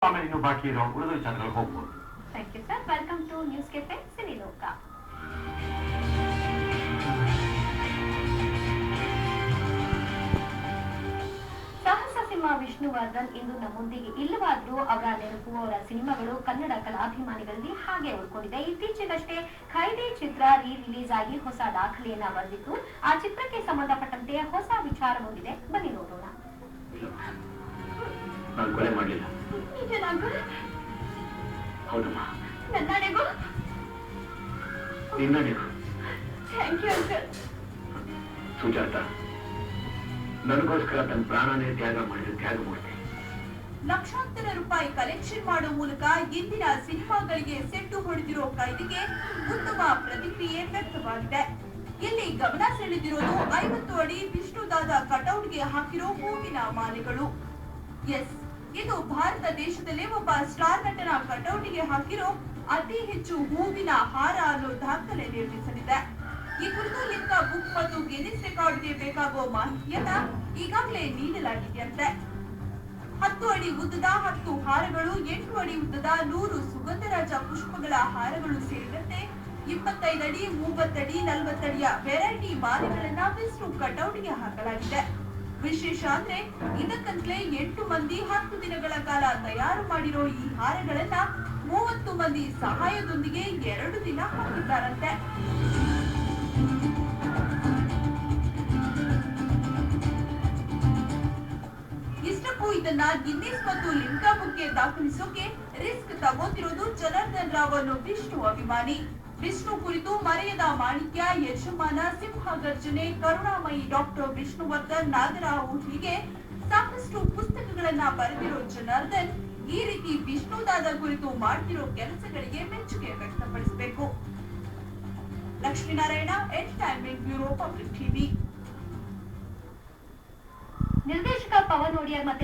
ಆಮೇಲೆ ಇನ್ನು ಬಾಕಿ ಇರೋ ಉಳಿದ ವಿಚಾರಗಳಿಗೆ ಹೋಗ್ಬೋದು. Thank you sir. Welcome to news cafe Siniloka. Sahasa Simha Vishnuvardhan ಇಂದು ನಮ್ಮೊಂದಿಗೆ ಇಲ್ಲವಾದ್ರೂ ಅವರ ನೆನಪು, ಅವರ ಸಿನಿಮಾಗಳು ಕನ್ನಡ ಕಲಾಭಿಮಾನಿಗಳಲ್ಲಿ ಹಾಗೆ ಉಳ್ಕೊಂಡಿದೆ. ಇತ್ತೀಚೆಗಷ್ಟೇ ಖೈದಿ ಚಿತ್ರ ರಿಲೀಸ್ ಆಗಿ ಹೊಸ ದಾಖಲೆಯನ್ನ ಬರೆದಿತ್ತು. ಆ ಚಿತ್ರಕ್ಕೆ ಸಂಬಂಧಪಟ್ಟಂತೆ ಹೊಸ ವಿಚಾರ ಬಂದಿದೆ, ಬನ್ನಿ ನೋಡೋಣ. ನಾನು ಕೊಲೆ ಮಾಡಲಿಲ್ಲ. ಹೌದಮ್ಮ, ನನ್ನಡೆಗೂ ನಿನ್ನಡೆಗೂ. Thank you uncle. ಸುಜಾತ ನನಗೋಸ್ಕರ ತನ್ನ ಪ್ರಾಣನೇ ತ್ಯಾಗ ಮಾಡಿದ ತ್ಯಾಗಮೂರ್ತಿ. ಲಕ್ಷಾಂತರ ರೂಪಾಯಿ ಕಲೆಕ್ಷನ್ ಮಾಡೋ ಮೂಲಕ ಇಂದಿನ ಸಿನಿಮಾಗಳಿಗೆ ಸೆಟ್ಟು ಹೊಡೆದಿರೋ ಖೈದಿಗೆ ಉತ್ತಮ ಪ್ರತಿಕ್ರಿಯೆ ವ್ಯಕ್ತವಾಗಿದೆ. ಇಲ್ಲಿ ಗಮನ ಸೆಳೆದಿರೋದು 50 ಅಡಿ ವಿಷ್ಣುದಾದ ಕಟೌಟ್ಗೆ ಹಾಕಿರೋ ಹೂವಿನ ಮಾಲೆಗಳು. ಎಸ್, ಇದು ಭಾರತ ದೇಶದಲ್ಲೇ ಒಬ್ಬ ಸ್ಟಾರ್ ನಟನ ಕಟೌಟ್ಗೆ ಹಾಕಿರೋ ಅತಿ ಹೆಚ್ಚು ಹೂವಿನ ಹಾರ ಅನ್ನೋ ದಾಖಲೆ ನಿರ್ಮಿಸಲಿದೆ. ಈ ಕುರಿತು ಲಿಮ್ಕಾ ಬುಕ್ ಮತ್ತು ಗಿನ್ನಿಸ್ ರೆಕಾರ್ಡ್ಗೆ ಬೇಕಾಗುವ ಮಾಹಿತಿಯನ್ನ ಈಗಾಗಲೇ ನೀಡಲಾಗಿದೆಯಂತೆ. 10 ಅಡಿ ಉದ್ದದ 10 ಹಾರಗಳು, 8 ಅಡಿ ಉದ್ದದ 100 ಸುಗಂಧರಾಜ ಪುಷ್ಪಗಳ ಹಾರಗಳು ಸೇರಿದಂತೆ 25 ಅಡಿ, 30 ಅಡಿ, 40 ಅಡಿಯ ವೆರೈಟಿ ಮಾಲೆಗಳನ್ನ ವಿಷ್ಣು ಕಟೌಟ್ಗೆ ಹಾಕಲಾಗಿದೆ. ವಿಶೇಷ ಅಂದ್ರೆ ಇದಕ್ಕಂತಲೇ 8 ಮಂದಿ 10 ದಿನಗಳ ಕಾಲ ತಯಾರು ಮಾಡಿರೋ ಈ ಹಾರಗಳನ್ನ 30 ಮಂದಿ ಸಹಾಯದೊಂದಿಗೆ 2 ದಿನ ಹಾಕಿದ್ದಾರಂತೆ. ಇಷ್ಟಕ್ಕೂ ಇದನ್ನ ಗಿನ್ನಿಸ್ ಮತ್ತು ಲಿಮ್ಕಾ ಬುಕ್ಗೆ ದಾಖಲಿಸೋಕೆ ರಿಸ್ಕ್ ತಗೋತಿರೋದು ಜನಾರ್ದನ್ ರಾವ್ ಅನ್ನೋ ವಿಷ್ಣು ಅಭಿಮಾನಿ. ವಿಷ್ಣು ಕುರಿತು ಮರೆಯದ ಮಾಣಿಕ್ಯ, ಯಜಮಾನ, ಸಿಂಹ ಗರ್ಜನೆ, ಕರುಣಾಮಯಿ ಡಾಕ್ಟರ್ ವಿಷ್ಣುವರ್ಧನ್, ನಾಗರಾವು ಹೀಗೆ ಸಾಕಷ್ಟು ಪುಸ್ತಕಗಳನ್ನ ಬರೆದಿರೋ ಜನಾರ್ದನ್ ಈ ರೀತಿ ವಿಷ್ಣುದಾದ ಕುರಿತು ಮಾಡ್ತಿರೋ ಕೆಲಸಗಳಿಗೆ ಮೆಚ್ಚುಗೆ ವ್ಯಕ್ತಪಡಿಸಬೇಕು. Lakshminarayana, entertainment bureau, public TV. ನಿರ್ದೇಶಕ ಪವನ್ ಒಡೆಯರ್ ಮತ್ತೆ